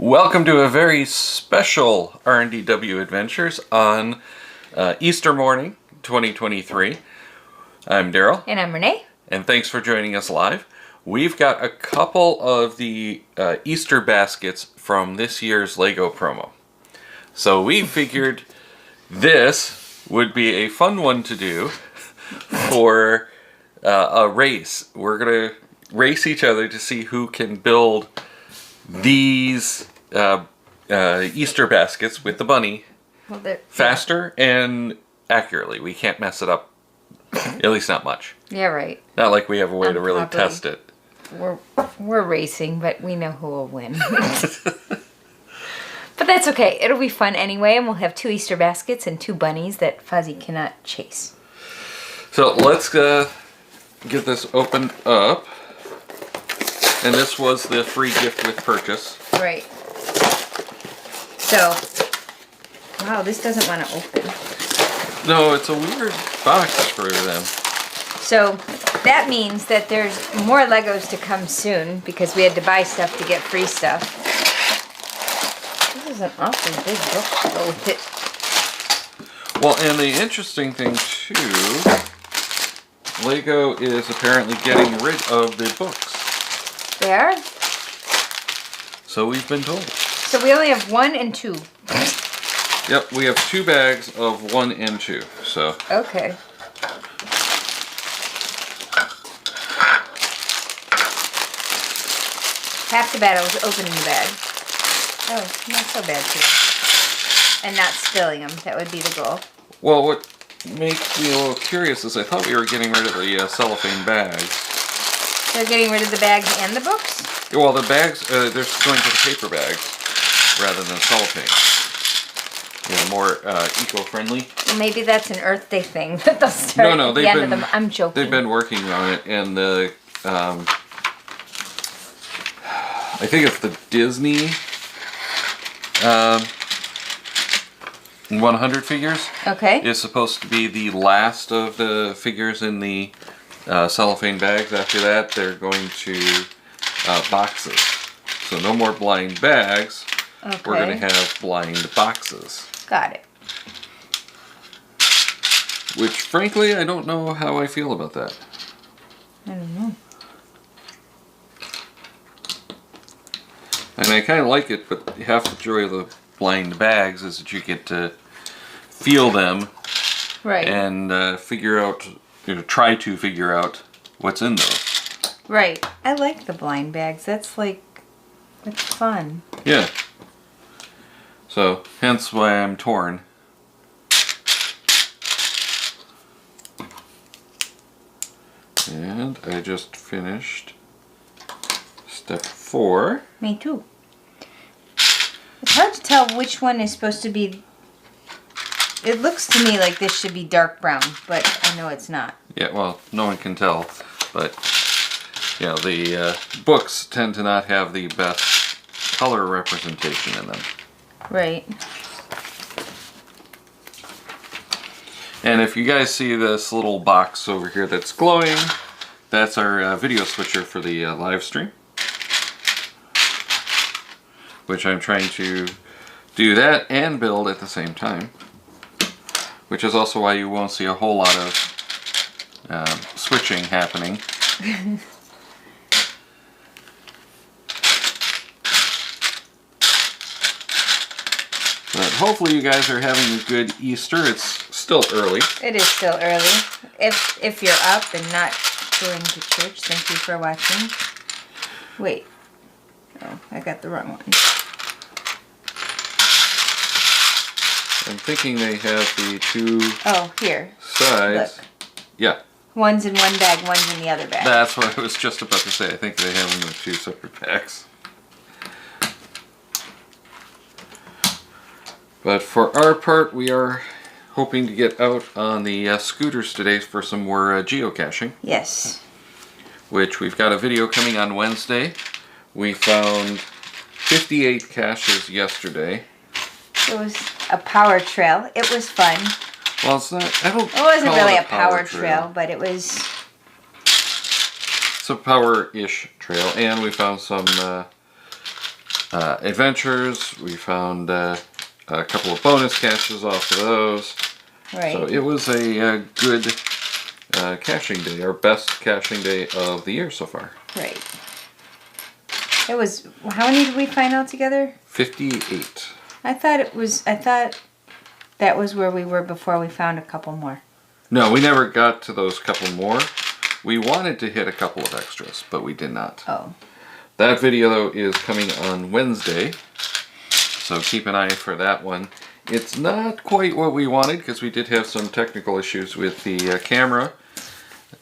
Welcome to a very special R&DW Adventures on Easter morning, 2023. I'm Darryl. And I'm Renee. And thanks for joining us live. We've got a couple of the Easter baskets from this year's Lego promo. So we figured this would be a fun one to do for a race. We're going to race each other to see who can build these Easter baskets with the bunny faster and accurately. We can't mess it up, at least not much. Yeah, right. Not like we have a way to really test it. We're racing, but we know who will win. But that's okay. It'll be fun anyway, and we'll have 2 Easter baskets and 2 bunnies that Fuzzy cannot chase. So let's get this opened up. And this was the free gift with purchase. Right. So, wow, this doesn't want to open. No, it's a weird box for them. So, that means that there's more Legos to come soon because we had to buy stuff to get free stuff. This is an awfully big book to go with it. Well, and the interesting thing, too, Lego is apparently getting rid of the books. They are? So we've been told. So we only have 1 and 2. Yep, we have 2 bags of 1 and 2. So. Okay. Half the battle was opening the bag. Oh, not so bad too. And not spilling them. That would be the goal. Well, what makes me a little curious is I thought we were getting rid of the cellophane bags. They're getting rid of the bags and the books? Well, the bags, they're going to the paper bags rather than cellophane. You know, more eco-friendly. Well, maybe that's an Earth Day thing that they'll start at the end of them. I'm joking. They've been working on it, and the, I think it's the Disney 100 figures. Okay. Is supposed to be the last of the figures in the cellophane bags. After that, they're going to boxes. So no more blind bags. Okay. We're going to have blind boxes. Got it. Which, frankly, I don't know how I feel about that. I don't know. And I kind of like it, but half the joy of the blind bags is that you get to feel them. Right. And figure out, try to figure out what's in those. Right. I like the blind bags. That's fun. Yeah. So, hence why I'm torn. And I just finished step 4. Me too. It's hard to tell which one is supposed to be. It looks to me like this should be dark brown, but I know it's not. Yeah, well, no one can tell, but the books tend to not have the best color representation in them. Right. And if you guys see this little box over here that's glowing, that's our video switcher for the live stream. Which I'm trying to do that and build at the same time. Which is also why you won't see a whole lot of switching happening. But hopefully you guys are having a good Easter. It's still early. It is still early. If you're up and not going to church, thank you for watching. Wait. Oh, I got the wrong one. I'm thinking they have the 2 here. sides. Look. Yeah. One's in one bag, one's in the other bag. That's what I was just about to say. I think they have them in 2 separate bags. But for our part, we are hoping to get out on the scooters today for some more geocaching. Yes. Which we've got a video coming on Wednesday. We found 58 caches yesterday. It was a power trail. It was fun. Well, it's not. It wasn't really a power trail, but it was. It's a power-ish trail, and we found some adventures. We found a couple of bonus caches off of those. Right. So it was a good caching day, our best caching day of the year so far. Right. It was, how many did we find altogether? 58. I thought that was where we were before we found a couple more. No, we never got to those couple more. We wanted to hit a couple of extras, but we did not. Oh. That video, though, is coming on Wednesday, so keep an eye for that one. It's not quite what we wanted, because we did have some technical issues with the camera.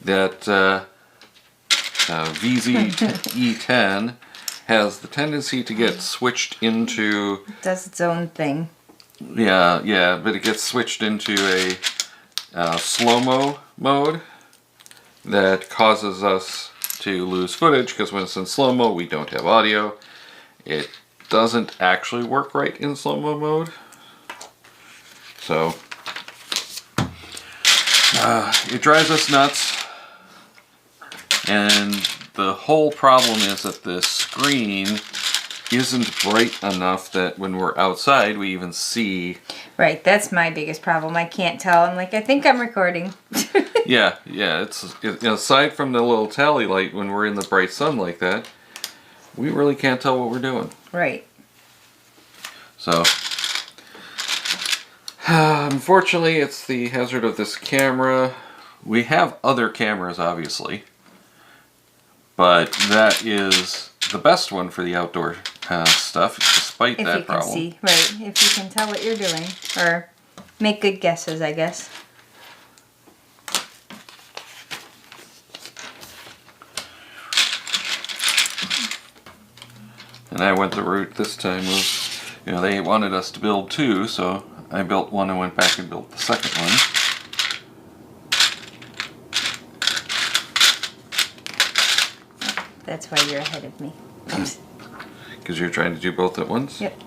That VZ-E10 has the tendency to get switched into... It does its own thing. Yeah, but it gets switched into a slow-mo mode that causes us to lose footage, because when it's in slow-mo we don't have audio. It doesn't actually work right in slow-mo mode. So it drives us nuts, and the whole problem is that the screen isn't bright enough that when we're outside we even see. Right, that's my biggest problem. I can't tell. I'm like, I think I'm recording. Yeah, aside from the little tally light when we're in the bright sun like that, we really can't tell what we're doing. Right. So, unfortunately, it's the hazard of this camera. We have other cameras, obviously, but that is the best one for the outdoor stuff, despite that problem. If you can see, right, if you can tell what you're doing, or make good guesses, I guess. And I went the route this time of, they wanted us to build two, so I built one and went back and built the second one. That's why you're ahead of me. Because you're trying to do both at once? Yep.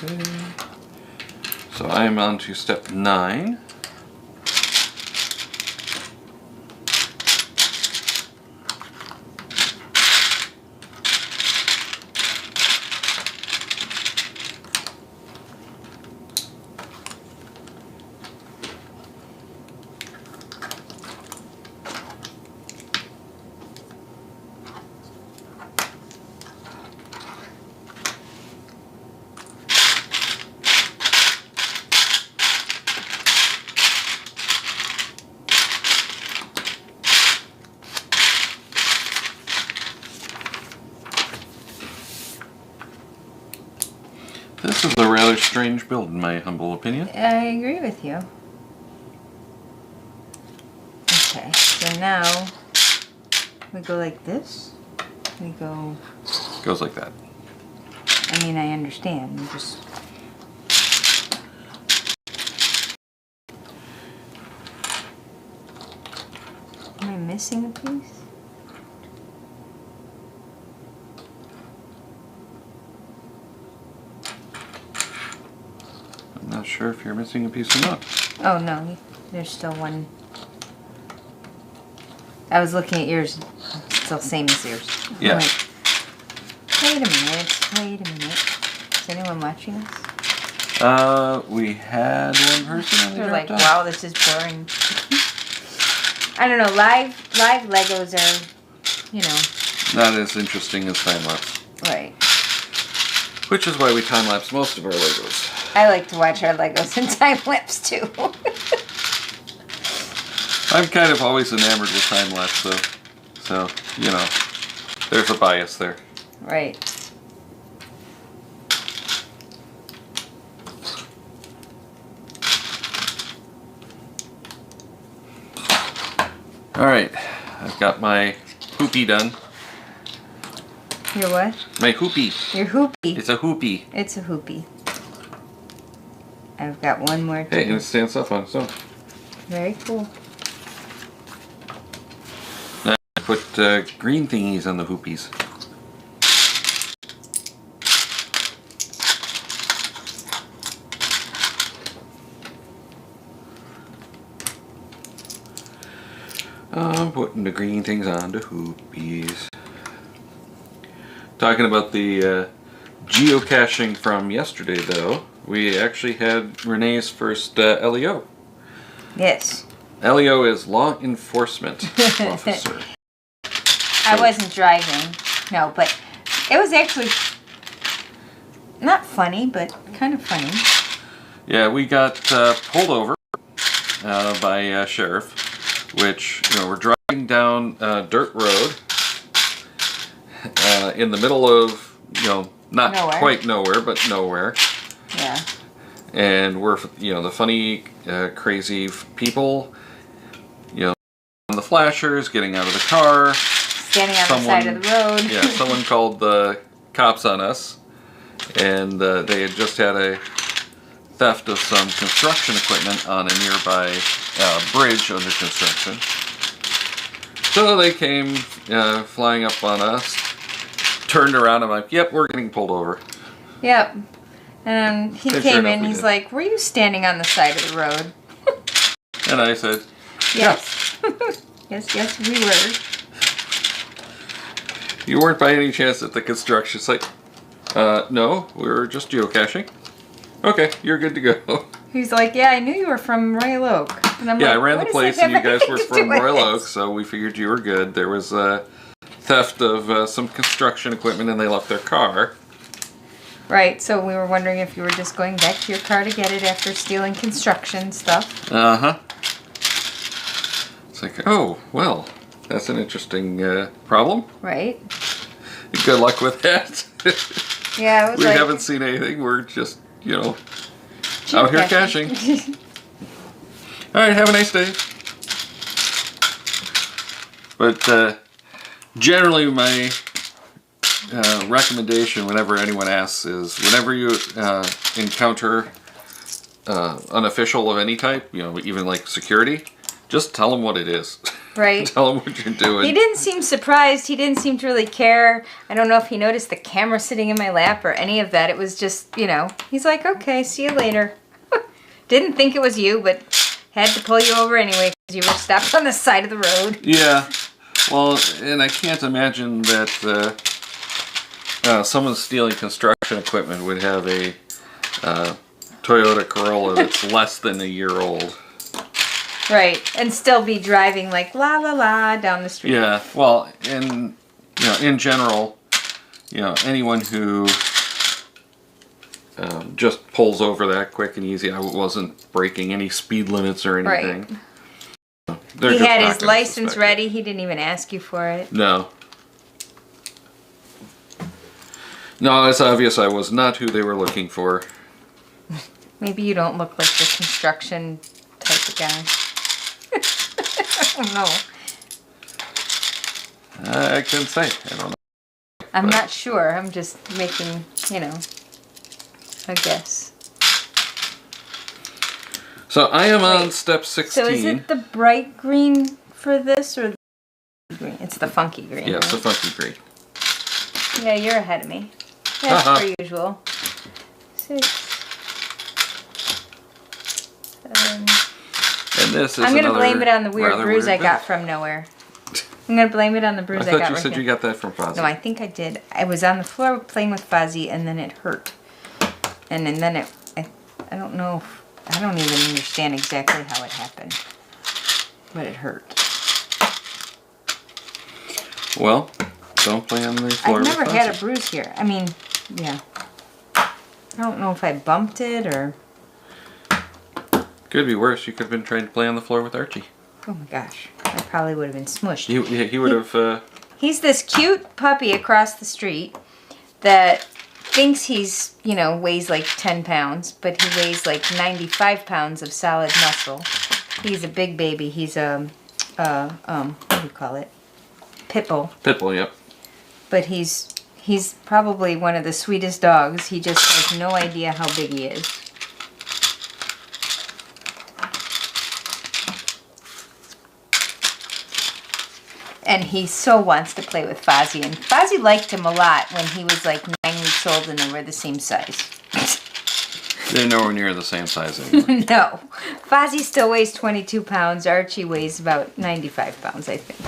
Okay. So I'm on to step 9. This is a rather strange build, in my humble opinion. I agree with you. Okay, so now we go like this. We go... Goes like that. I mean, I understand. You just... Am I missing a piece? I'm not sure if you're missing a piece or not. Oh, no. There's still one. I was looking at yours. It's still same as yours. Yeah. I'm like, wait a minute. Is anyone watching us? We had one person and they They're dropped like, off. wow, this is boring. I don't know. Live Legos are, Not as interesting as time-lapse. right. Which is why we time-lapse most of our Legos. I like to watch our Legos in time-lapse too. I'm kind of always enamored with time-lapse though. So, there's a bias there. Right. Alright, I've got my hoopy done. Your what? My hoopy. Your hoopy. It's a hoopy. It's a hoopy. I've got one more. Hey, and it stands up on its own. Very cool. Now I put green thingies on the hoopies. I'm putting the green things on the hoopies. Talking about the geocaching from yesterday, though, we actually had Renee's first LEO. Yes. LEO is Law Enforcement Officer. I wasn't driving, no, but it was actually not funny, but kind of funny. Yeah, we got pulled over by a sheriff, which, we're driving down a dirt road in the middle of, not nowhere. Quite nowhere, but nowhere. Yeah. And we're, the funny, crazy people, on the flashers, getting out of the car. Standing on the side of the road. Yeah, someone called the cops on us, and they had just had a theft of some construction equipment on a nearby bridge under construction. So they came flying up on us, turned around, I'm like, yep, we're getting pulled over. Yep. And he Sure came enough, in, we he's did. like, were you standing on the side of the road? And I said, Yes. Yes, we were. you weren't by any chance at the construction site? No, we were just geocaching. Okay, you're good to go. He's like, yeah, I knew you were from Royal Oak. And I'm Yeah, like, I ran what the does place that and you have guys were anything to do from with Royal it? Oak, so we figured you were good. There was theft of some construction equipment and they left their car. Right, so we were wondering if you were just going back to your car to get it after stealing construction stuff. Uh-huh. It's like, oh, well, that's an interesting problem. Right. Good luck with that. Yeah, it was We like... haven't seen anything. We're just, out here caching. All right, have a nice day. But generally, my recommendation whenever anyone asks is whenever you encounter an official of any type, even like security, just tell them what it is. Right. Tell them what you're doing. He didn't seem surprised. He didn't seem to really care. I don't know if he noticed the camera sitting in my lap or any of that. It was just, he's like, okay, see you later. Didn't think it was you, but had to pull you over anyway because you were stopped on the side of the road. Yeah. Well, and I can't imagine that someone stealing construction equipment would have a Toyota Corolla that's less than a year old. Right, and still be driving like la la la down the street. Yeah, well, and in general, anyone who just pulls over that quick and easy, I wasn't breaking any speed limits or anything. Right. They're He just had not his gonna license suspect it. ready. He didn't even ask you for it. No. No, it's obvious I was not who they were looking for. Maybe you don't look like the construction type of guy. I don't know. I couldn't say. I don't know. I'm not sure. I'm just making, a guess. So I am on Wait, step 16. So is it the bright green for this or the green? It's the funky green. Yeah, it's the right? funky green. Yeah, you're ahead of me. That's per usual. 6, 7. And this is I'm gonna another blame it on the weird rather bruise I weird got bit. from nowhere. I'm gonna blame it on the bruise I I thought got you right said here. you got that from Fozzie. No, I think I did. I was on the floor playing with Fozzie and then it hurt. And then I don't know. I don't even understand exactly how it happened. But it hurt. Well, don't play on the floor. I've never with had a Fozzie. bruise here. I mean, yeah. I don't know if I bumped it or... Could be worse. You could have been trying to play on the floor with Archie. Oh my gosh. I probably would have been smushed. He would have... He's this cute puppy across the street that thinks he's, weighs like 10 pounds, but he weighs like 95 pounds of solid muscle. He's a big baby. He's what do you call it? Pit bull. Pitbull, yep. But he's probably one of the sweetest dogs. He just has no idea how big he is. And he so wants to play with Fozzie. And Fozzie liked him a lot when he was like 9 weeks old and they were the same size. They're nowhere near the same size anymore. No. Fozzie still weighs 22 pounds. Archie weighs about 95 pounds, I think.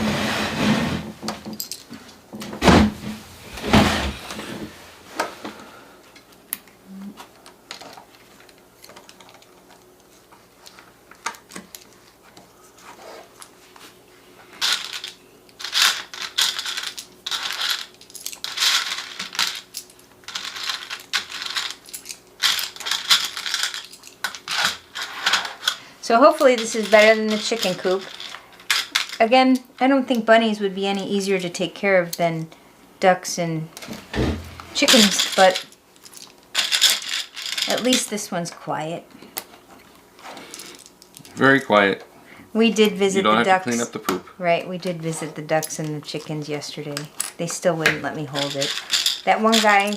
So hopefully this is better than the chicken coop. Again, I don't think bunnies would be any easier to take care of than ducks and chickens, but at least this one's quiet. Very quiet. We did visit the ducks. You don't have to clean up the poop. Right, we did visit the ducks and the chickens yesterday. They still wouldn't let me hold it. That one guy,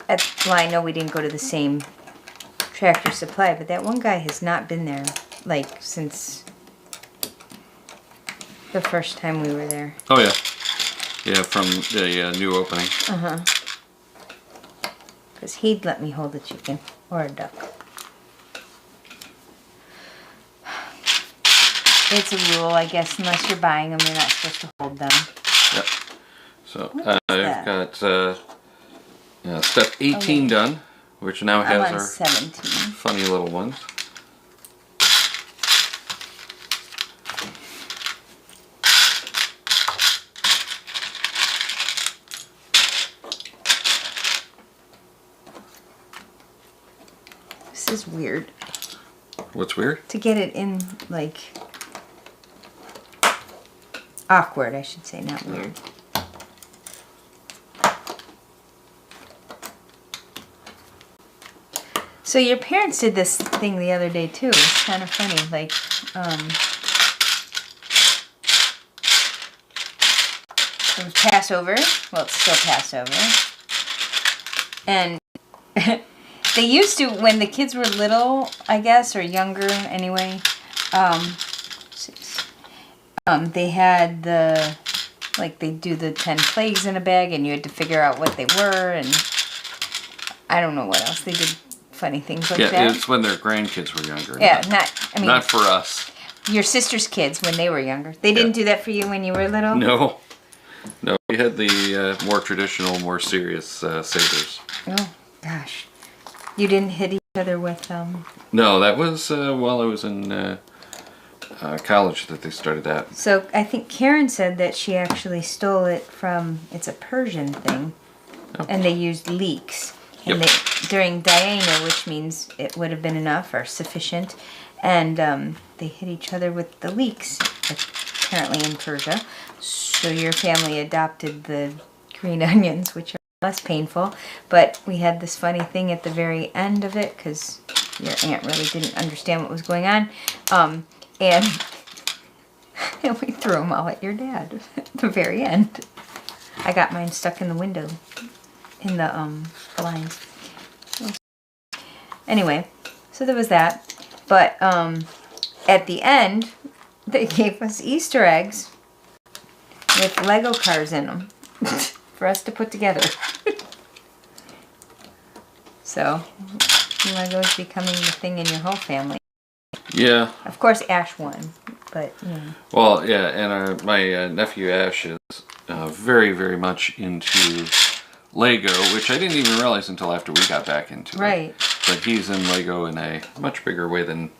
well, I know we didn't go to the same Tractor Supply, but that one guy has not been there, like, since the first time we were there. Oh, yeah. Yeah, from the new opening. Uh-huh. Because he'd let me hold a chicken or a duck. It's a rule, I guess, unless you're buying them, you're not supposed to hold them. Yep. So I've got step 18 done, which now has our 17. funny little ones. This is weird. What's weird? To get it in, like, awkward, I should say, not weird. So your parents did this thing the other day too. It's kind of funny. Like, it was Passover. Well, it's still Passover. And they used to, when the kids were little, I guess, or younger anyway, they had the, like, they do the 10 plagues in a bag, and you had to figure out what they were, and I don't know what else. They did funny things like that. Yeah, it's when their grandkids were younger. Yeah, not for us. Your sister's kids when they were younger. They didn't do that for you when you were little? No. We had the more traditional, more serious sabers. Oh, gosh. You didn't hit each other with No, that was while I was in college that they started that. So I think Karen said that she actually stole it from, it's a Persian thing, and they used leeks. And during Diana, which means it would have been enough or sufficient, and they hit each other with the leeks, apparently in Persia. So your family adopted the green onions, which are less painful. But we had this funny thing at the very end of it, because your aunt really didn't understand what was going on. And we threw them all at your dad at the very end. I got mine stuck in the window, in the blinds. Anyway, so there was that. But at the end, they gave us Easter eggs with Lego cars in them for us to put together. So, Lego's becoming the thing in your whole family. Yeah. Of course, Ash won, but yeah. Well, yeah, and my nephew Ash is very, very much into Lego, which I didn't even realize until after we got back into it. Right. But he's in Lego in a much bigger way than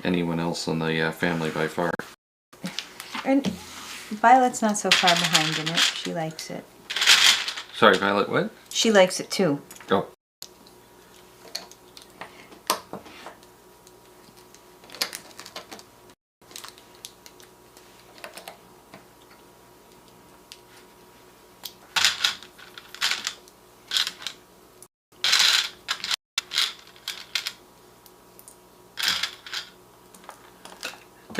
anyone else in the family by far. And Violet's not so far behind in it. She likes it. Sorry, Violet, what? She likes it too. Oh.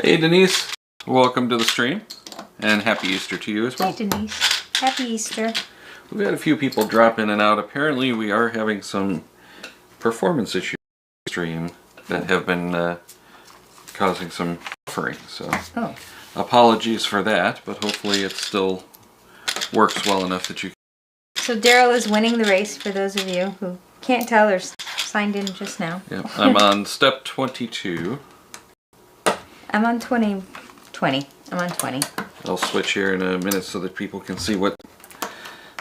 Hey Denise, welcome to the stream, and happy Easter to you as well. Hi Denise, happy Easter. We've had a few people drop in and out. Apparently we are having some performance issues on the stream that have been causing some buffering, so apologies for that, but hopefully it still works well enough that you can. So Darryl is winning the race, for those of you who can't tell or signed in just now. Yeah, I'm on step 22. I'm on 20. I'm on 20. I'll switch here in a minute so that people can see what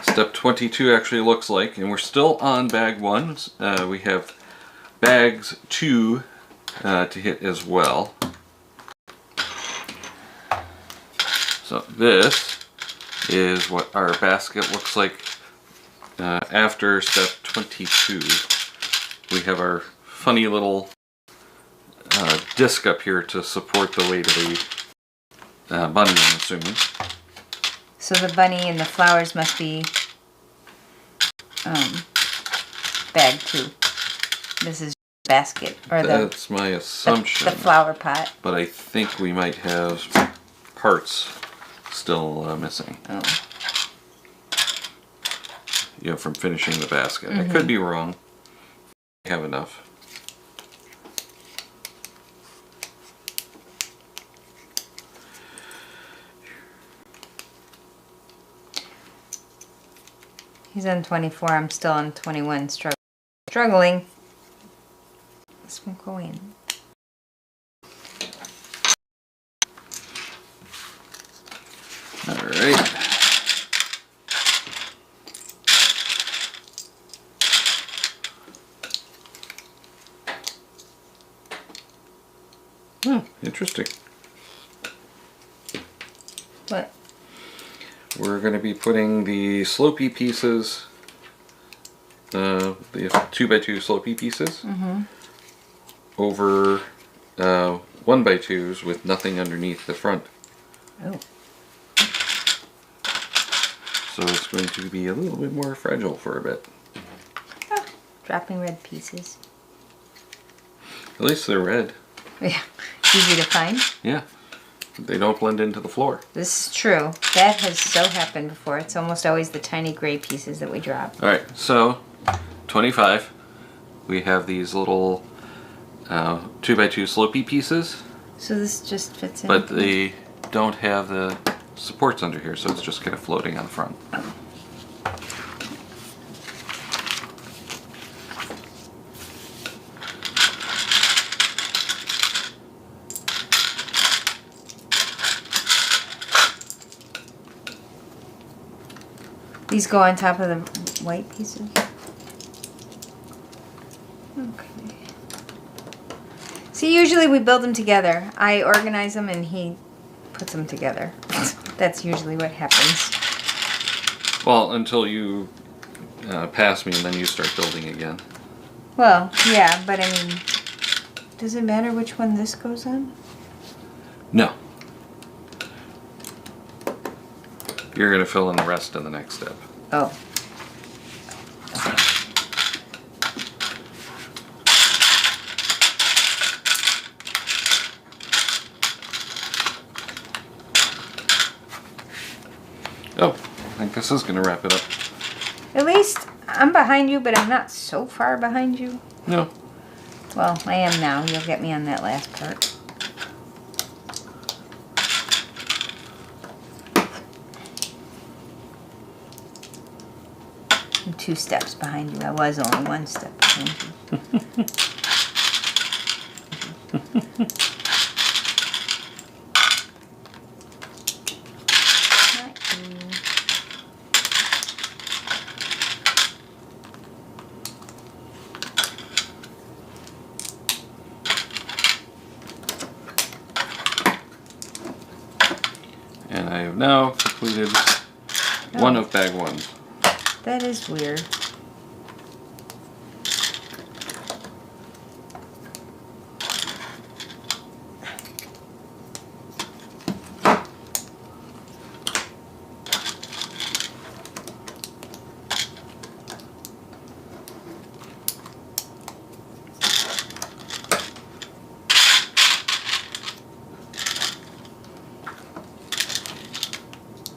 step 22 actually looks like. And we're still on bag 1. We have bags 2 to hit as well. So this is what our basket looks like after step 22. We have our funny little disc up here to support the weight of the bunny, I'm assuming. So the bunny and the flowers must be bag too. This is basket or That's my assumption. the flower pot. But I think we might have parts still missing. Oh. You know, from finishing the basket. I could be wrong. I have enough. He's on 24. I'm still on 21. Struggling. This won't go in. All right. Oh, interesting. What? We're going to be putting the slopey pieces, the 2x2 slopey pieces, over 1x2s with nothing underneath the front. Oh. So it's going to be a little bit more fragile for a bit. Oh, dropping red pieces. At least they're red. Yeah. Easy to find. Yeah. They don't blend into the floor. This is true. That has so happened before. It's almost always the tiny gray pieces that we drop. Alright, so 25. We have these little 2x2 slopey pieces. So this just fits in. But they don't have the supports under here, so it's just kind of floating on the front. These go on top of the white pieces? Okay. See, usually we build them together. I organize them and he puts them together. That's usually what happens. Well, until you pass me and then you start building again. Well, yeah, but I mean, does it matter which one this goes on? No. You're going to fill in the rest in the next step. Oh. Oh, I think this is going to wrap it up. At least I'm behind you, but I'm not so far behind you. No. Well, I am now. You'll get me on that last part. I'm 2 steps behind you. I was only 1 step behind you. Not you. And I have now completed one of bag 1. That is weird.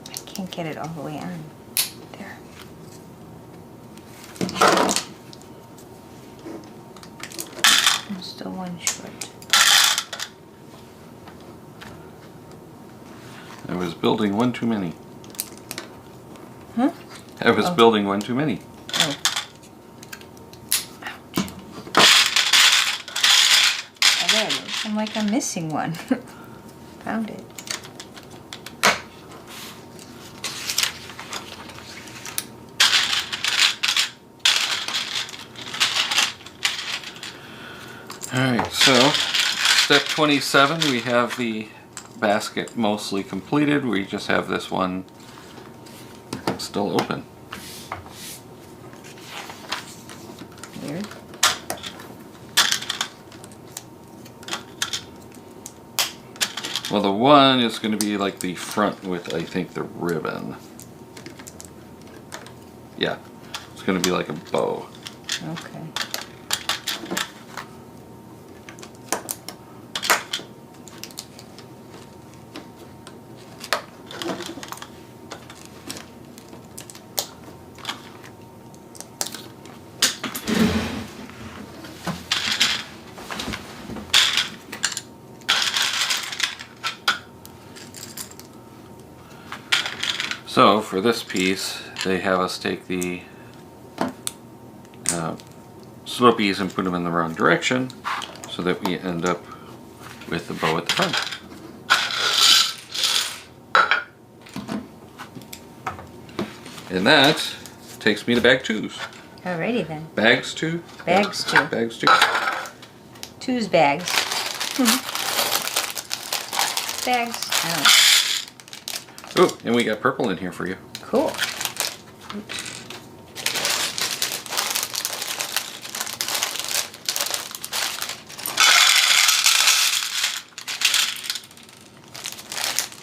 I can't get it all the way on. There. I'm still 1 short. I was building one too many. Huh? I was building one too many. Oh. Ouch. Oh, there it is. I'm like, I'm missing one. Found it. Alright, so step 27, we have the basket mostly completed. We just have this one still open. Weird. Well, the one is going to be like the front with, I think, the ribbon. Yeah, it's going to be like a bow. Okay. So for this piece, they have us take the slopies and put them in the wrong direction so that we end up with the bow at the front. And that takes me to bag 2s. Alrighty then. Bags 2? Bags 2. Bags 2. 2's bags. Bags. I don't know. Oh, and we got purple in here for you. Cool.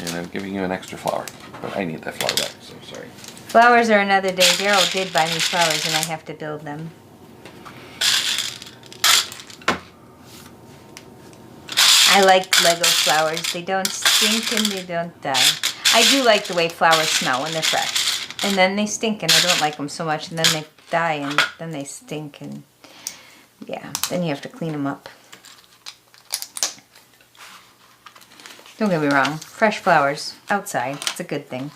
And I'm giving you an extra flower, but I need that flower back, so sorry. Flowers are another day. Darryl did buy me flowers and I have to build them. I like Lego flowers. They don't stink and they don't die. I do like the way flowers smell when they're fresh. And then they stink and I don't like them so much. And then they die and then they stink. And yeah, then you have to clean them up. Don't get me wrong. Fresh flowers outside. It's a good thing.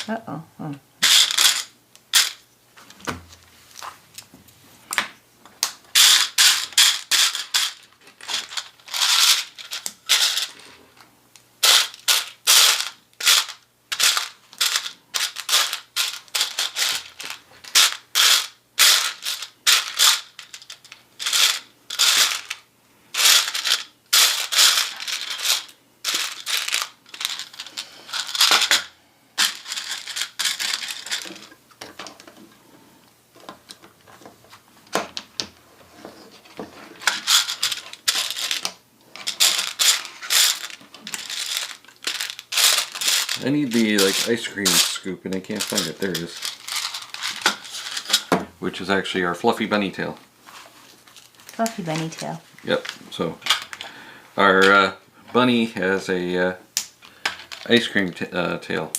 Uh-oh. Oh. I need the ice cream scoop and I can't find it. There it is. Which is actually our fluffy bunny tail. Fluffy bunny tail. Yep. So our bunny has a ice cream tail.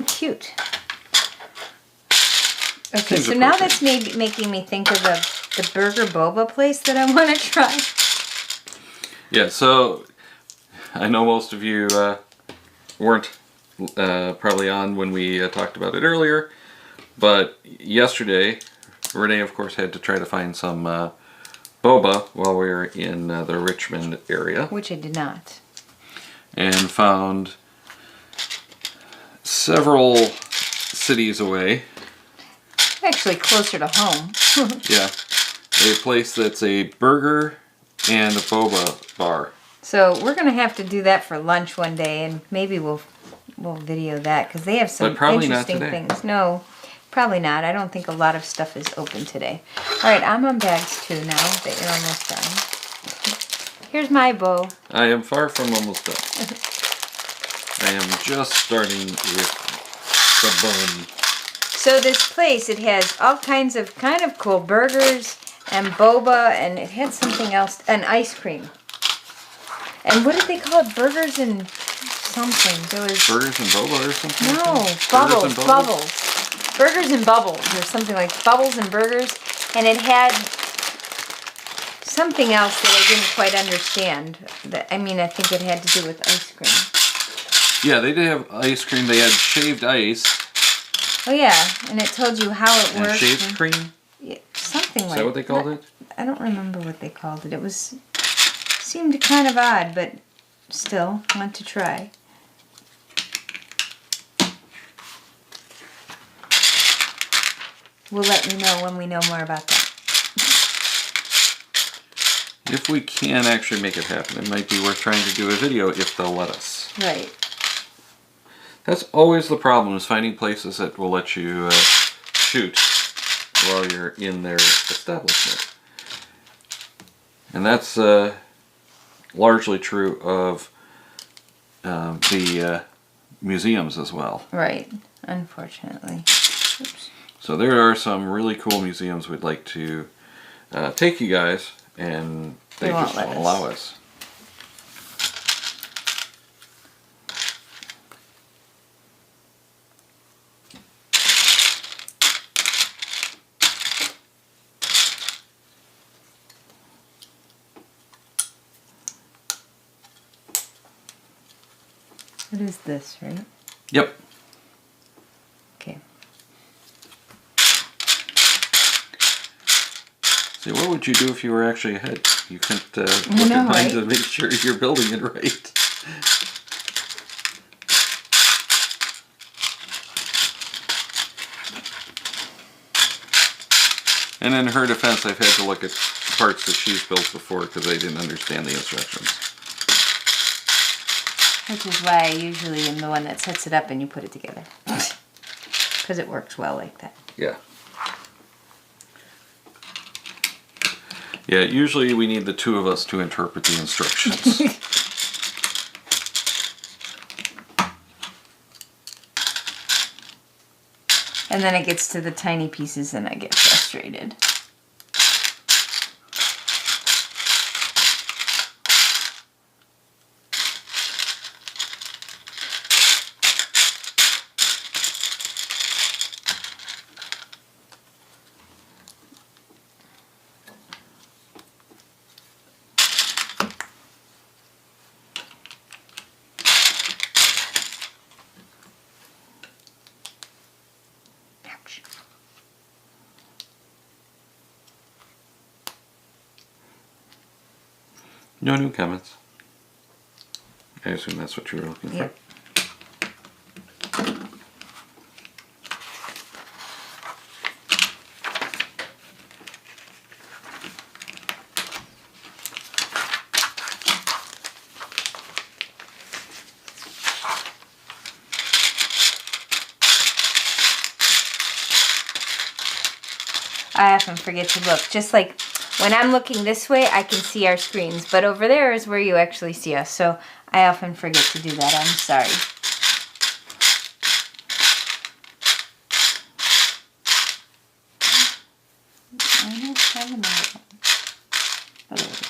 Cute. Okay, Seems so now appropriate. that's making me think of the burger boba place that I want to try. Yeah, so I know most of you weren't probably on when we talked about it earlier, but yesterday Renee, of course, had to try to find some boba while we were in the Richmond area. Which I did not. And found several cities away. Actually, closer to home. Yeah, a place that's a burger and a boba bar. So we're gonna have to do that for lunch one day, and maybe we'll video that because they have some But probably not interesting today. things. No, probably not. I don't think a lot of stuff is open today. All right, I'm on bags 2 now that you're almost done. Here's my bow. I am far from almost done. I am just starting with the bun. So this place, it has all kinds of kind of cool burgers and boba, and it had something else, and ice cream. And what did they call it? Burgers and something. There was Burgers and boba or something? no like that? bubbles, Burgers and bubbles, burgers and bubbles, or something like bubbles and burgers, and it had something else that I didn't quite understand. I think it had to do with ice cream. Yeah, they did have ice cream. They had shaved ice Oh yeah, and it told you how it and worked. shaved cream. Yeah, something like Is that what they called it? I don't remember what they called it. It seemed kind of odd, but still want to try. We'll let you know when we know more about that. If we can actually make it happen, it might be worth trying to do a video if they'll let us. Right. That's always the problem, is finding places that will let you shoot while you're in their establishment. And that's largely true of the museums as well. Right, unfortunately. Oops. So there are some really cool museums we'd like to take you guys, and they just won't allow us. What is this, right? Yep. Okay. See, what would you do if you were actually ahead? You couldn't look at mine to make sure you're building it right. And in her defense, I've had to look at parts that she's built before because I didn't understand the instructions. Which is why I usually am the one that sets it up and you put it together. Because it works well like that. Yeah. Yeah, usually we need the two of us to interpret the instructions. And then it gets to the tiny pieces and I get frustrated. No new comments. I assume that's what you were looking for. Yep. I often forget to look. Just like when I'm looking this way, I can see our screens, but over there is where you actually see us. So I often forget to do that. I'm sorry. I don't have another one. Oh, there it is.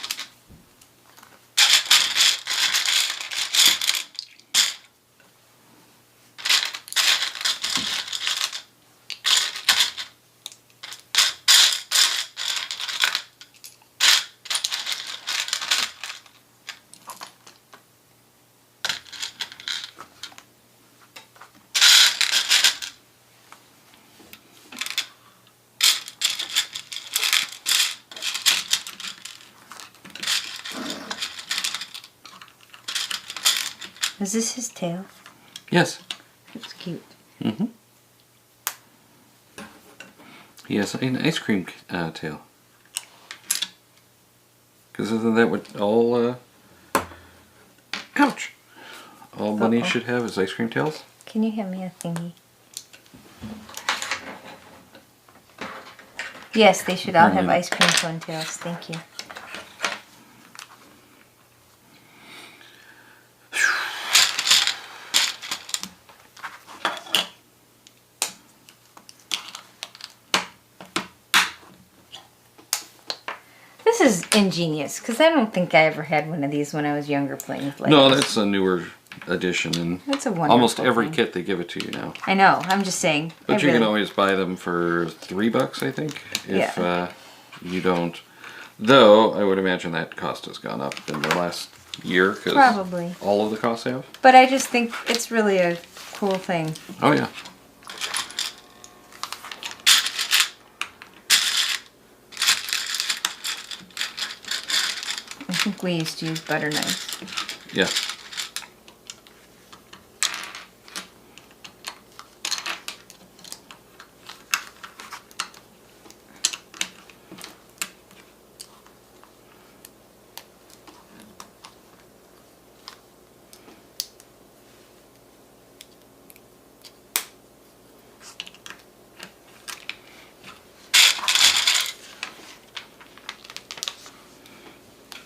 Is this his tail? Yes. It's cute. Mm-hmm. He has an ice cream tail. Because isn't that what all... ouch! All bunnies should have is ice cream tails? Can you hand me a thingy? Yes, they should all have ice cream cone tails. Thank you. This is ingenious because I don't think I ever had one of these when I was younger playing with Legos. No, that's a newer edition, and that's a wonderful almost every thing. kit they give it to you now. I know. I'm just saying. But you can always buy them for $3, I think, if you don't. Though I would imagine that cost has gone up in the last year because probably all of the costs have. But I just think it's really a cool thing. Oh yeah. I think we used to use butter knives. Yeah.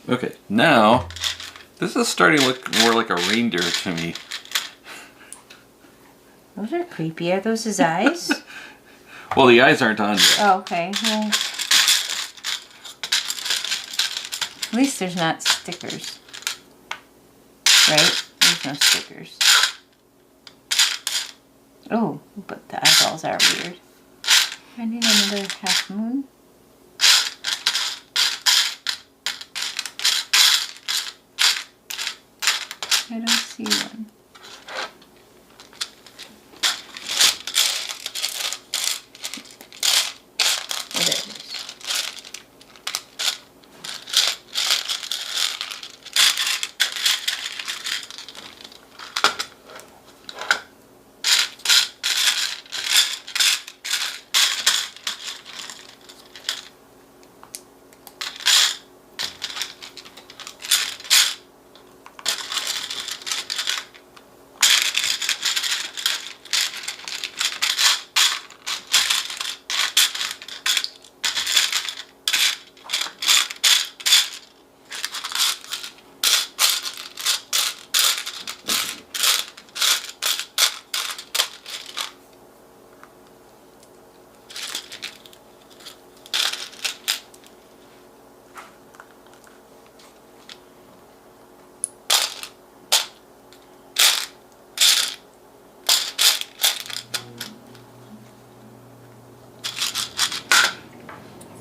Okay, now This is starting to look more like a reindeer to me. Those are creepy. Are those his eyes? Well, the eyes aren't on yet. Oh, okay. Well, at least there's not stickers. Right? There's no stickers. Oh, but the eyeballs are weird. I need another half moon. I don't see one. Oh, there it is.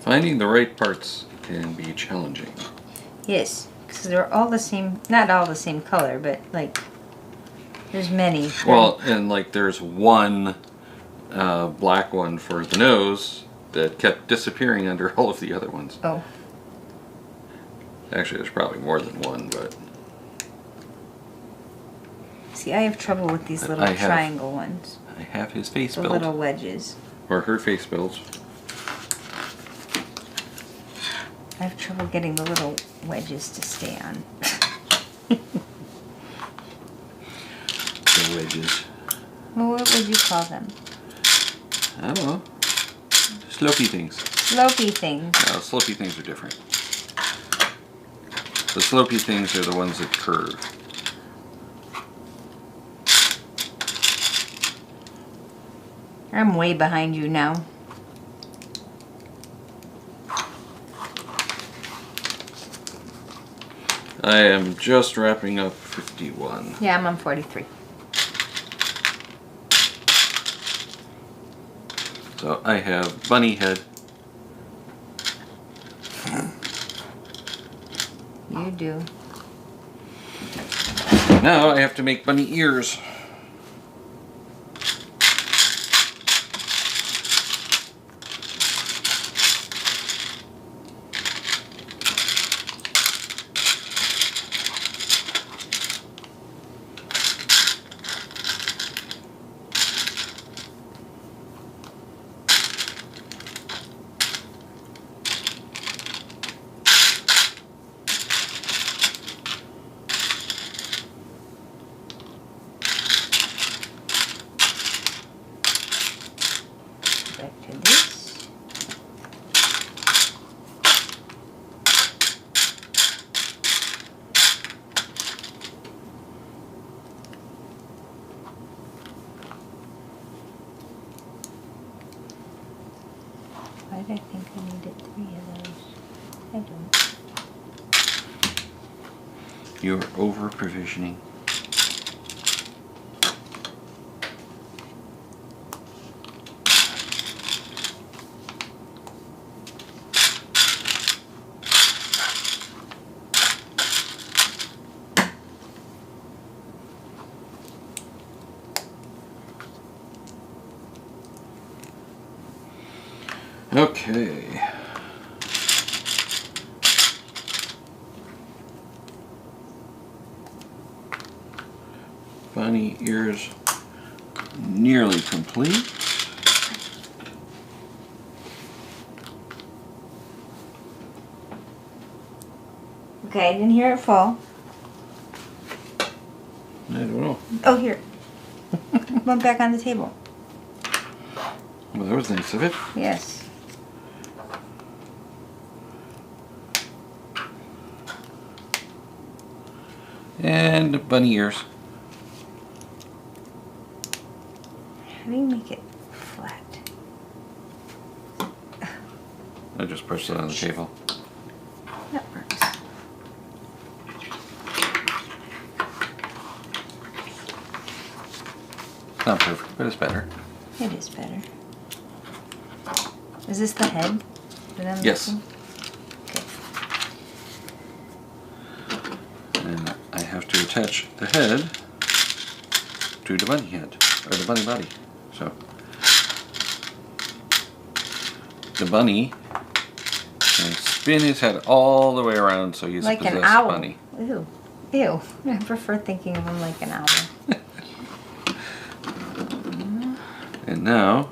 Finding the right parts can be challenging. Yes, because they're all the same, not all the same color, but like, there's many. Well, and like there's one black one for the nose that kept disappearing under all of the other ones. Oh. Actually, there's probably more than one, but... See, I have trouble with these little triangle ones. I have his face The built. little wedges. Or her face built. I have trouble getting the little wedges to stay on. The wedges. Well, what would you call them? I don't know. Slopey things. Slopey things. No, slopey things are different. The slopey things are the ones that curve. I'm way behind you now. I am just wrapping up 51. Yeah, I'm on 43. So I have bunny head. You do. Now I have to make bunny ears. Back to this. Why did I think I needed 3 of those? I don't. You're over provisioning. Okay. Bunny ears nearly complete. Okay, I didn't hear it fall. I don't know. Oh, here. Went back on the table. Well, that was nice of it. Yes. And bunny ears. How do you make it flat? I just pushed it on the table. That works. Not perfect, but it's better. It is better. Is this the head that I'm Yes. missing? Okay. And I have to attach the head to the bunny head, or the bunny body. So, the bunny can spin his head all the way around so he's Like a an possessed owl. bunny. Ew. Ew. I prefer thinking of him like an owl. And now,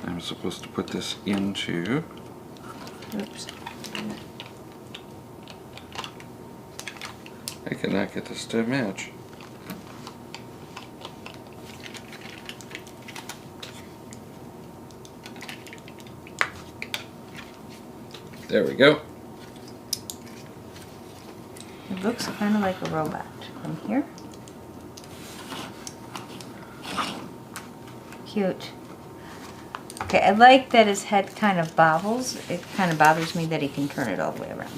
I'm supposed to put this into... Oops. I cannot get this to match. There we go. It looks kind of like a robot from here. Cute. Okay, I like that his head kind of bobbles. It kind of bothers me that he can turn it all the way around.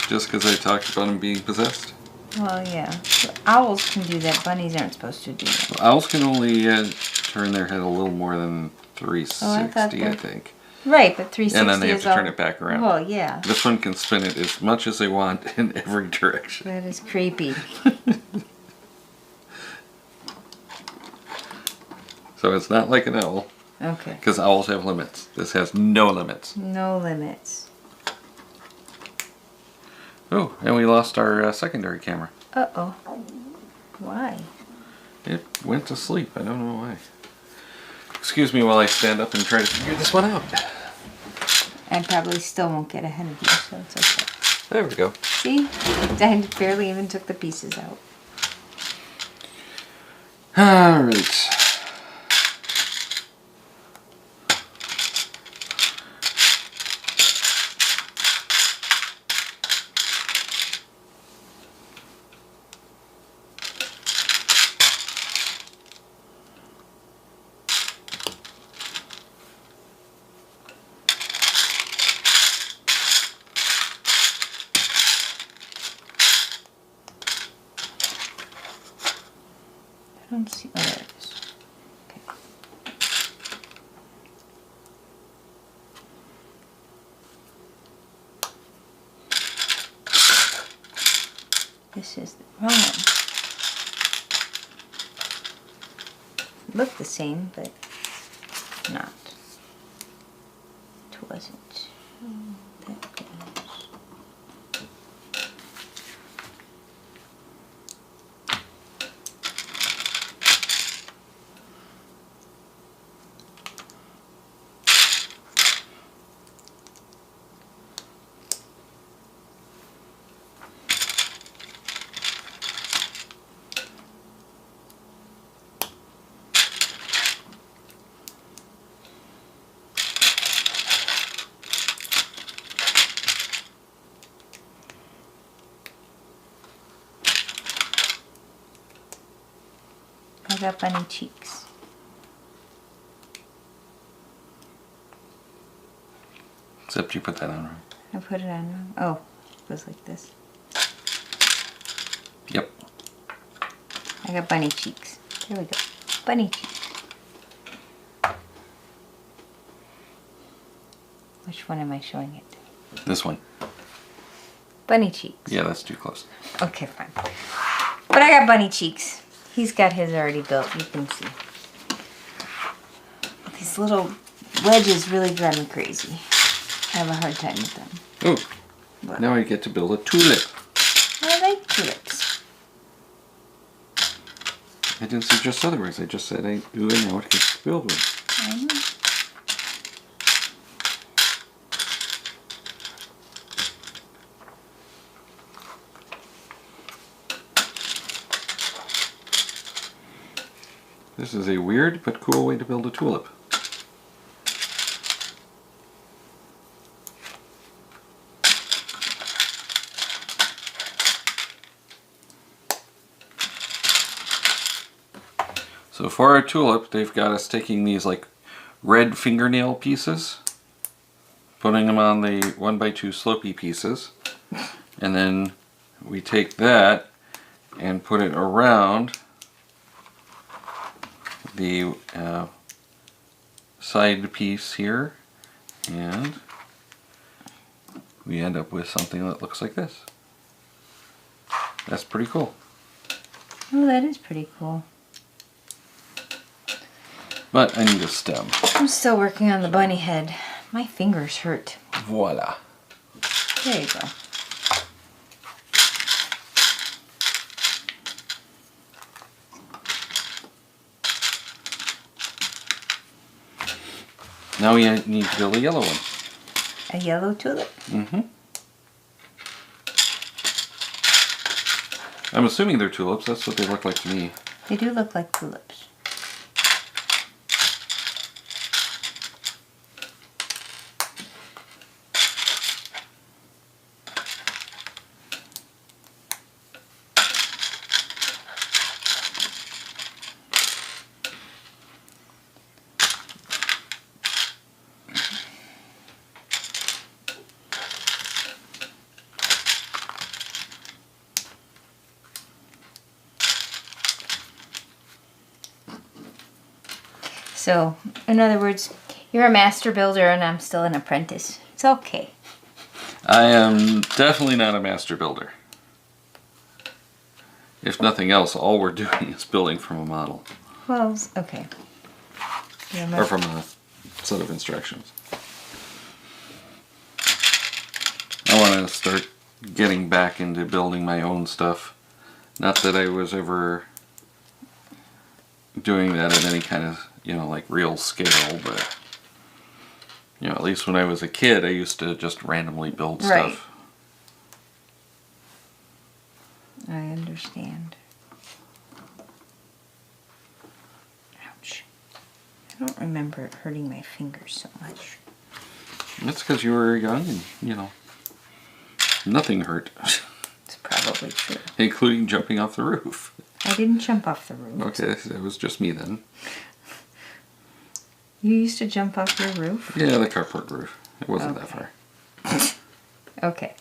Just because I talked about him being possessed? Well, yeah. So owls can do that. Bunnies aren't supposed to do that. Well, owls can only turn their head a little more than 360, I think. Right, but 360 And then they have is to turn it back around. Well, yeah. This one can spin it as much as they want in every direction. That is creepy. So it's not like an owl, Okay. because owls have limits. This has no limits. No limits. Oh, and we lost our secondary camera. Uh-oh. Why? It went to sleep. I don't know why. Excuse me while I stand up and try to figure this one out. I probably still won't get ahead of you, so it's okay. There we go. See? I barely even took the pieces out. All right. I don't see. Oh, there it is. Okay. This is the wrong one. Looked the same, but not. It wasn't. That goes. I got bunny cheeks. Except you put that on wrong. I put it on wrong. Oh, it goes like this. Yep. I got bunny cheeks. There we go. Bunny cheeks. Which one am I showing it? This one. Bunny cheeks. Yeah, that's too close. Okay, fine. But I got bunny cheeks. He's got his already built, you can see. These little wedges really drive me crazy. I have a hard time with them. Oh, But now I get to build a tulip. I like tulips. I didn't suggest otherwise. I just said I do and now it gets to build one. I know. This is a weird but cool way to build a tulip. So for our tulip, they've got us taking these like red fingernail pieces, putting them on the 1x2 slopey pieces, and then we take that and put it around the side piece here, and we end up with something that looks like this. That's pretty cool. Oh, that is pretty cool. But I need a stem. I'm still working on the bunny head. My fingers hurt. Voila. There you go. Now we need to build a yellow one. A yellow tulip? Mm-hmm. I'm assuming they're tulips. That's what they look like to me. They do look like tulips. So, in other words, you're a master builder and I'm still an apprentice. It's okay. I am definitely not a master builder. If nothing else, all we're doing is building from a model. Well, okay. Or from a set of instructions. I want to start getting back into building my own stuff. Not that I was ever doing that at any kind of, like real scale, but at least when I was a kid, I used to just randomly build stuff. I understand. Ouch. I don't remember it hurting my fingers so much. That's because you were young and, nothing hurt. It's probably true. Including jumping off the roof. I didn't jump off the roof. Okay, that was just me then. You used to jump off your roof? Yeah, the carport roof. It wasn't that far. Okay.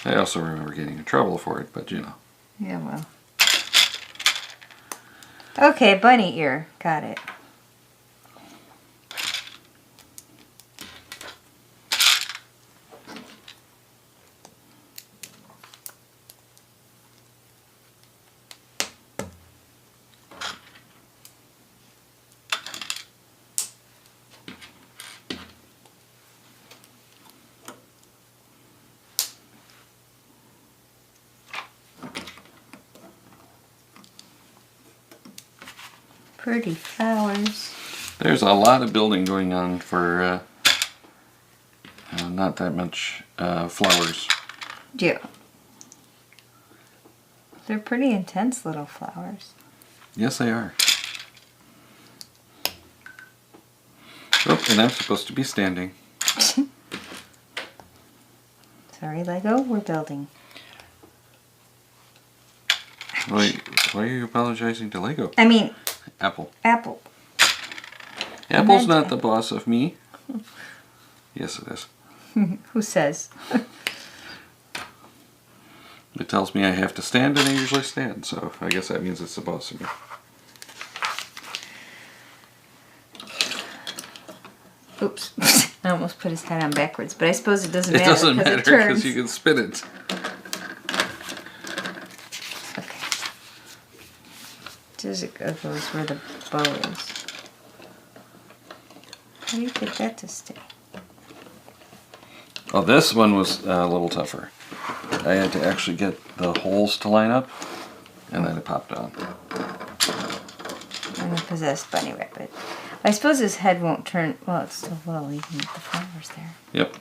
I also remember getting in trouble for it, but Yeah, well. Okay, bunny ear. Got it. Pretty flowers. There's a lot of building going on for not that much flowers. Yeah. They're pretty intense little flowers. Yes, they are. Oh, and I'm supposed to be standing. Sorry, Lego, we're building. Why are you apologizing to Lego? I mean, Apple. Apple. Apple's not the boss of me. Yes, it is. Who says? It tells me I have to stand, and I usually stand, so I guess that means it's the boss of me. Oops. I almost put his head on backwards, but I suppose it doesn't matter. It doesn't matter because you can spin it. Okay. Just it goes where the bow is. How do you get that to stay? Oh, this one was a little tougher. I had to actually get the holes to line up, and then it popped on. I'm a possessed bunny rabbit. I suppose his head won't turn. Well, it's still low, even with the flowers there. Yep.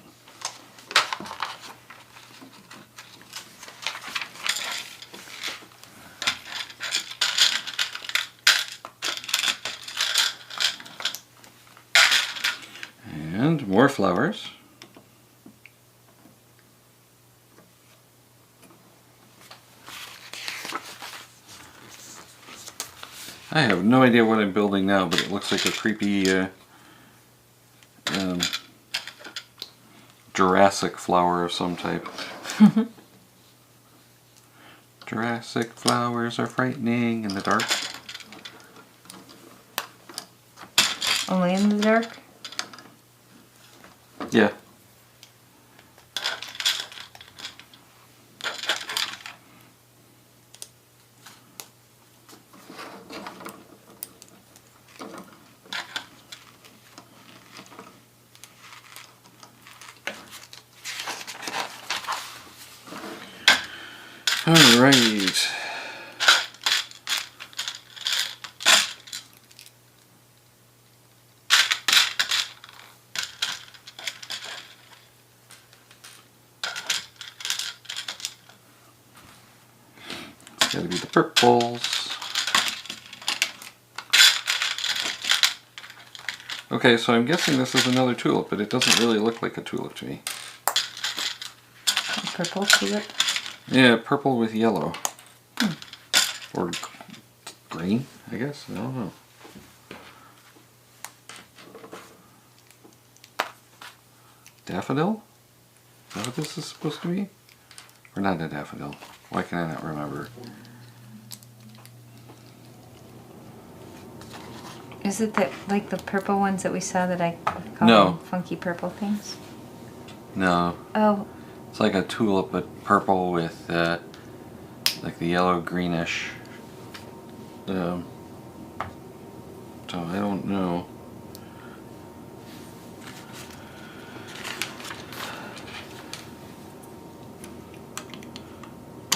And more flowers. I have no idea what I'm building now, but it looks like a creepy Jurassic flower of some type. Jurassic flowers are frightening in the dark. Only in the dark? Yeah. All right. It's got to be the purples. Okay, so I'm guessing this is another tulip, but it doesn't really look like a tulip to me. A purple tulip? Yeah, purple with yellow. Or green, I guess. I don't know. Daffodil? Is that what this is supposed to be? Or not a daffodil? Why can I not remember? Is it that like the purple ones that we saw that I call No. them funky purple things? No. Oh, It's like a tulip, but purple with like the yellow greenish. So I don't know.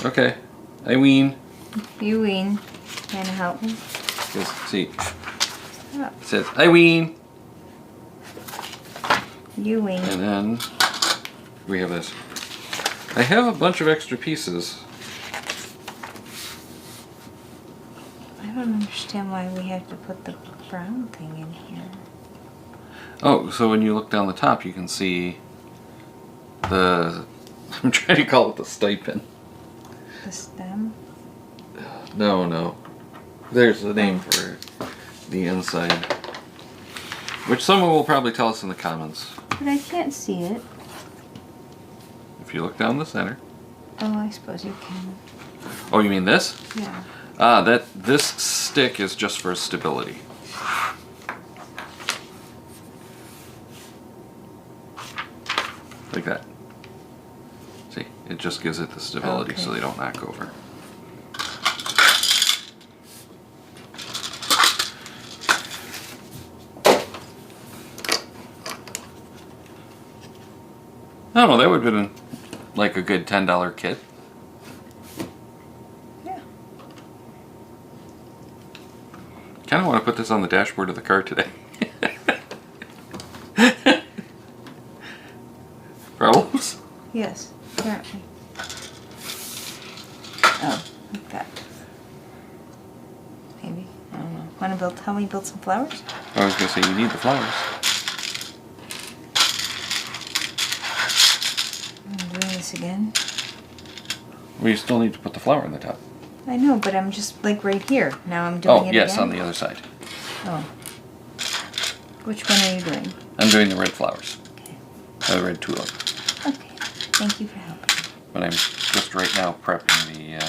Okay, Eileen. you ween. Can you help me? Just see, Oh, it says Eileen, you ween. and then we have this. I have a bunch of extra pieces. I don't understand why we have to put the brown thing in here. Oh, so when you look down the top, you can see the. I'm trying to call it the stipend. The stem? No. There's the name for the inside. Which someone will probably tell us in the comments. But I can't see it. If you look down the center. Oh, I suppose you can. Oh, you mean this? Yeah. This stick is just for stability. Like that. See, it just gives it the stability so they don't knock over. I don't know, that would have been like a good $10 kit. Yeah. Kind of want to put this on the dashboard of the car today. Problems? Yes, apparently. Oh, like that. Maybe. I don't know. Want to help me build some flowers? I was going to say, you need the flowers. I'm doing this again. Well, you still need to put the flower in the top. I know, but I'm just like right here. Now I'm doing it Oh, yes, again. on the other side. Oh. Which one are you doing? I'm doing the red flowers. Okay. The red tulip. Okay. Thank you for helping. But I'm just right now prepping the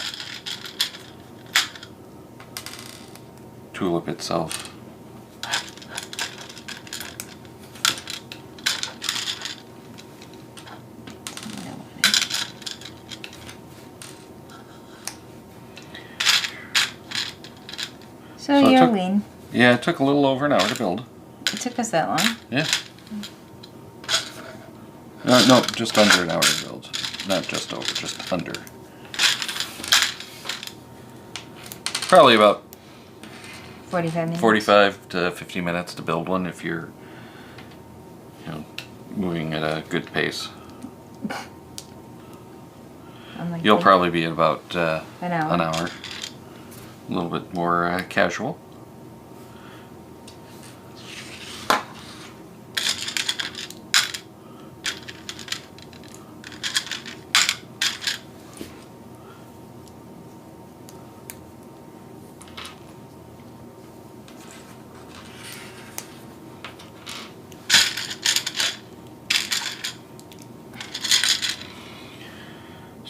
tulip itself. So So it you're took- lean. Yeah, it took a little over an hour to build. It took us that long. Yeah. No, just under an hour to build. Not just over, just under. Probably about 45 minutes. 45 to 50 minutes to build one if you're, moving at a good pace. Unlike You'll me. probably be at about An hour. an hour. A little bit more casual.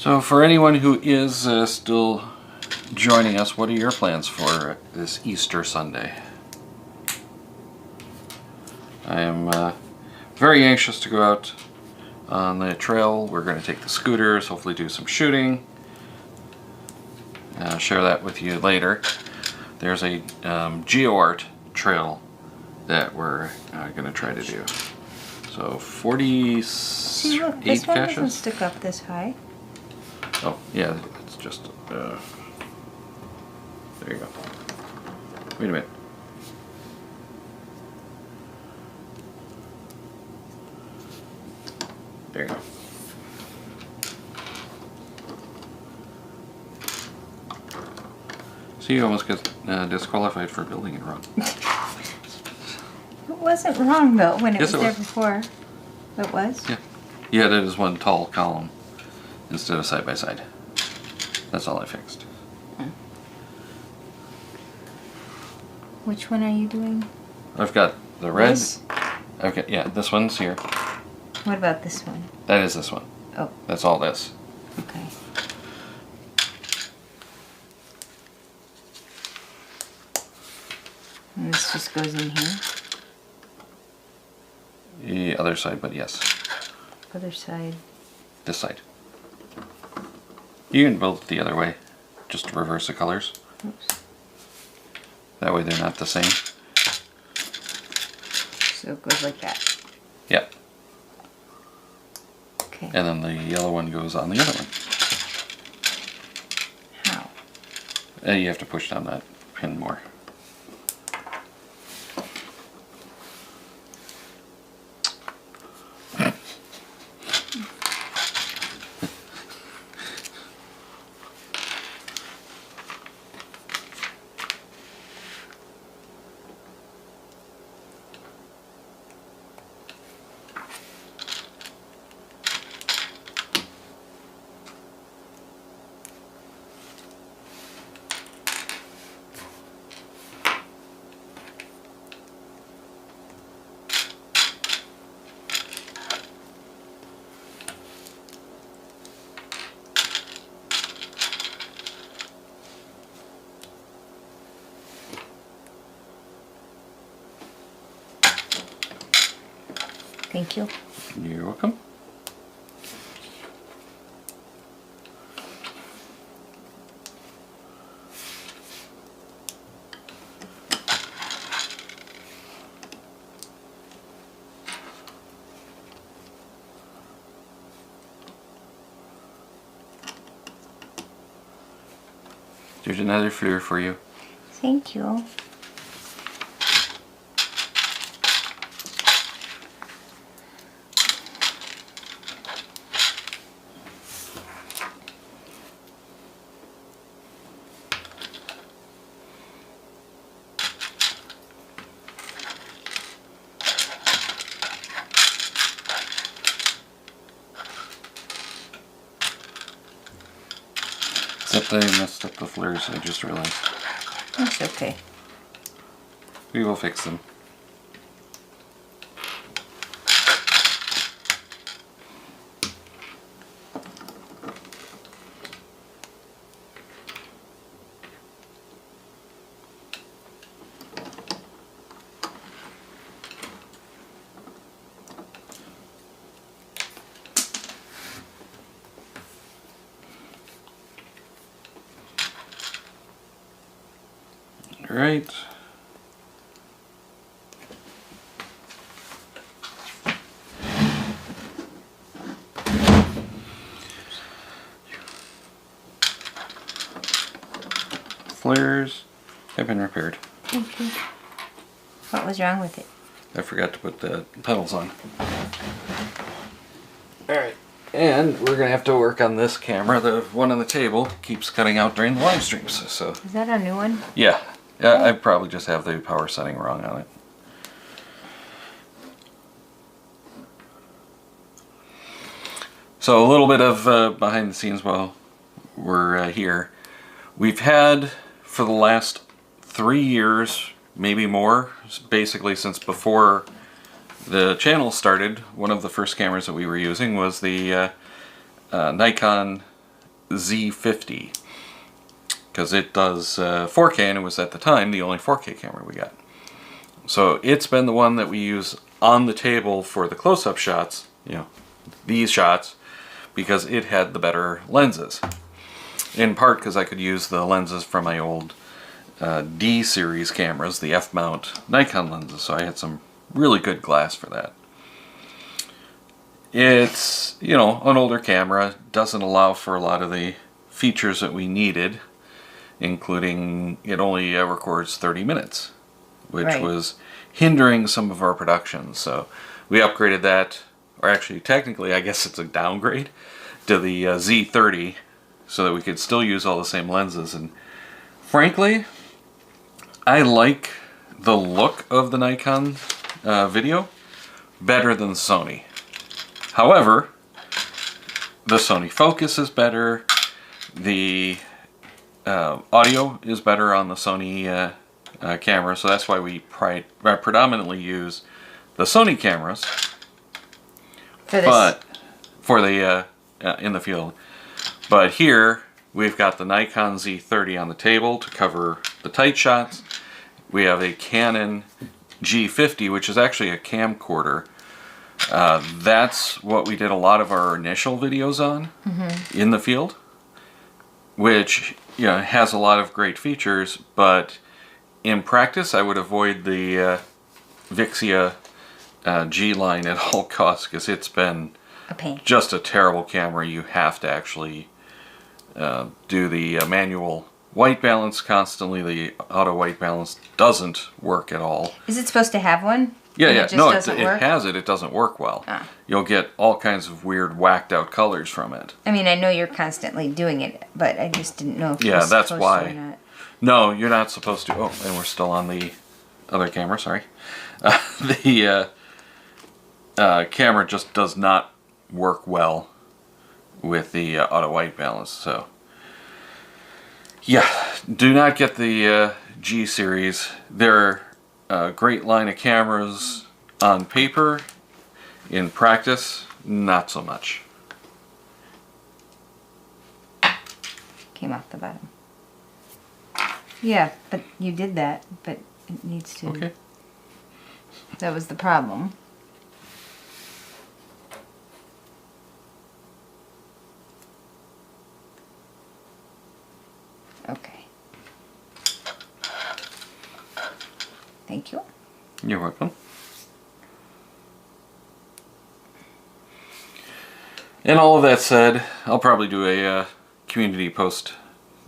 So for anyone who is still joining us, what are your plans for this Easter Sunday? I am very anxious to go out on the trail. We're going to take the scooters, hopefully do some shooting. I'll share that with you later. There's a GeoArt trail that we're going to try to do. So 48 See, look, this one doesn't caches. stick up this high. Oh, yeah, it's just, there you go. Wait a minute. There you go. So you almost get disqualified for building it wrong. It wasn't wrong though when it Yes, was it there was. before. It was? Yeah. You had it as one tall column instead of side by side. That's all I fixed. Which one are you doing? I've got the red. This? Okay, yeah, this one's here. What about this one? That is this one. Oh, That's all this. okay. And this just goes in here. The other side, but yes, Other side. this side. You can build it the other way, just to reverse the colors. Oops. That way they're not the same. So it goes like that. Yep. Okay. And then the yellow one goes on the other one. How? And you have to push down that pin more. Thank you. You're welcome. There's another fleur for you. Thank you. Except I messed up the flares, I just realized. That's okay. We will fix them. All right. Flares have been repaired. Thank you. What was wrong with it? I forgot to put the pedals on. Alright, and we're gonna have to work on this camera. The one on the table keeps cutting out during the live streams. So Is that a new one? yeah, I probably just have the power setting wrong on it. So a little bit of behind the scenes while we're here. We've had for the last 3 years, maybe more, basically since before the channel started, one of the first cameras that we were using was the Nikon Z50 because it does 4K, and it was at the time the only 4K camera we got. So it's been the one that we use on the table for the close-up shots, you know, these shots, because it had the better lenses. In part because I could use the lenses from my old D series cameras, the F-mount Nikon lenses, so I had some really good glass for that. It's, you know, an older camera, doesn't allow for a lot of the features that we needed, including it only records 30 minutes, which was hindering some of our production. So we upgraded that, or actually technically I guess it's a downgrade, to the Z30 so that we could still use all the same lenses. And frankly, I like the look of the Nikon video better than Sony. However, the Sony focus is better, the audio is better on the Sony camera, so that's why we predominantly use the Sony cameras for the in the field. But here we've got the Nikon Z30 on the table to cover the tight shots. We have a Canon G50, which is actually a camcorder. That's what we did a lot of our initial videos on in the field, which, you know, has a lot of great features, but in practice I would avoid the Vixia G line at all costs, because it's been a pain. Just a terrible camera. You have to actually do the manual white balance constantly. The auto white balance doesn't work at all. Is it supposed to have one? Yeah, yeah. No, it work? has it. It doesn't work well. Ah. You'll get all kinds of weird, whacked out colors from it. I mean, I know you're constantly doing it, but I just didn't know if Yeah, was that's supposed why. to or not. No, you're not supposed to. Oh, and we're still on the other camera, sorry. The camera just does not work well with the auto white balance. So, yeah, do not get the G series. They're a great line of cameras on paper. In practice, not so much. Came off the bottom. Yeah, but you did that, but it needs to. Okay. That was the problem. Okay. Thank you. You're welcome. And all of that said, I'll probably do a community post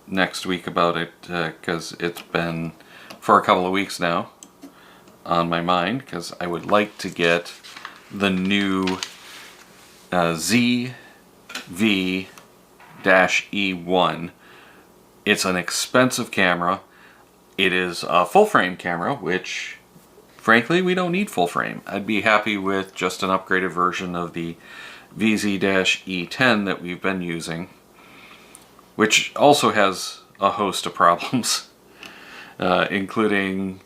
next week about it, because it's been for a couple of weeks now on my mind, because I would like to get the new ZV-E1. It's an expensive camera. It is a full frame camera, which frankly we don't need full frame. I'd be happy with just an upgraded version of the VZ-E10 that we've been using, which also has a host of problems, including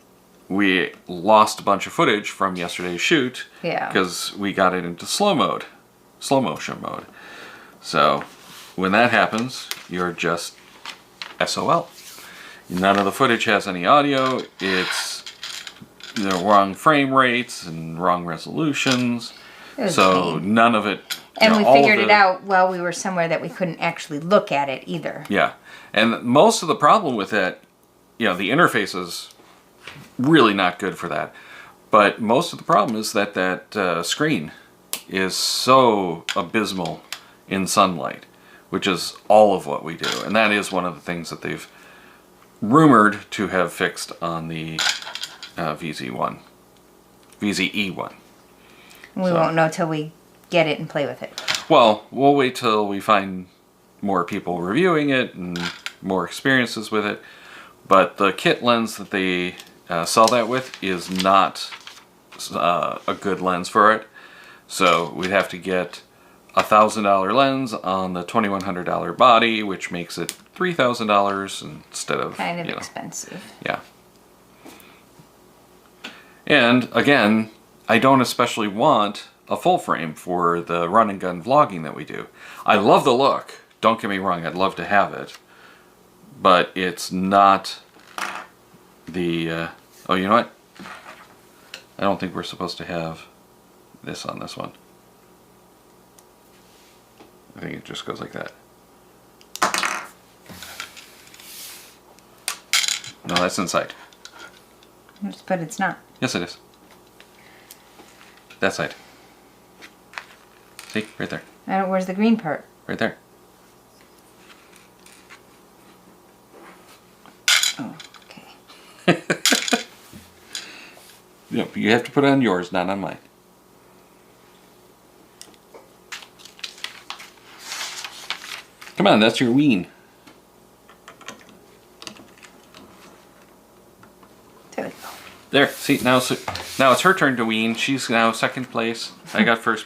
we lost a bunch of footage from yesterday's shoot because we got it into slow motion mode. So when that happens, you're just SOL. None of the footage has any audio. It's the wrong frame rates and wrong resolutions. So none of it. And we figured it out while we were somewhere that we couldn't actually look at it either. Yeah. And most of the problem with that, you know, the interface is really not good for that. But most of the problem is that that screen is so abysmal in sunlight, which is all of what we do. And that is one of the things that they've rumored to have fixed on the VZ1. VZ-E1. We won't know till we get it and play with it. Well, we'll wait till we find more people reviewing it and more experiences with it. But the kit lens that they sell that with is not a good lens for it. So we'd have to get a $1,000 lens on the $2,100 body, which makes it $3,000 instead of kind of expensive. Yeah. And again, I don't especially want a full frame for the run and gun vlogging that we do. I love the look, don't get me wrong, I'd love to have it. But it's not the... oh, you know what? I don't think we're supposed to have this on this one. I think it just goes like that. No, that's inside. But it's not. Yes, it is. That side. See? Right there. I don't, where's the green part? Right there. Oh, okay. Yep, you have to put it on yours, not on mine. Come on, that's your ween. There we go. There, see, now it's her turn to ween. She's now second place. I got first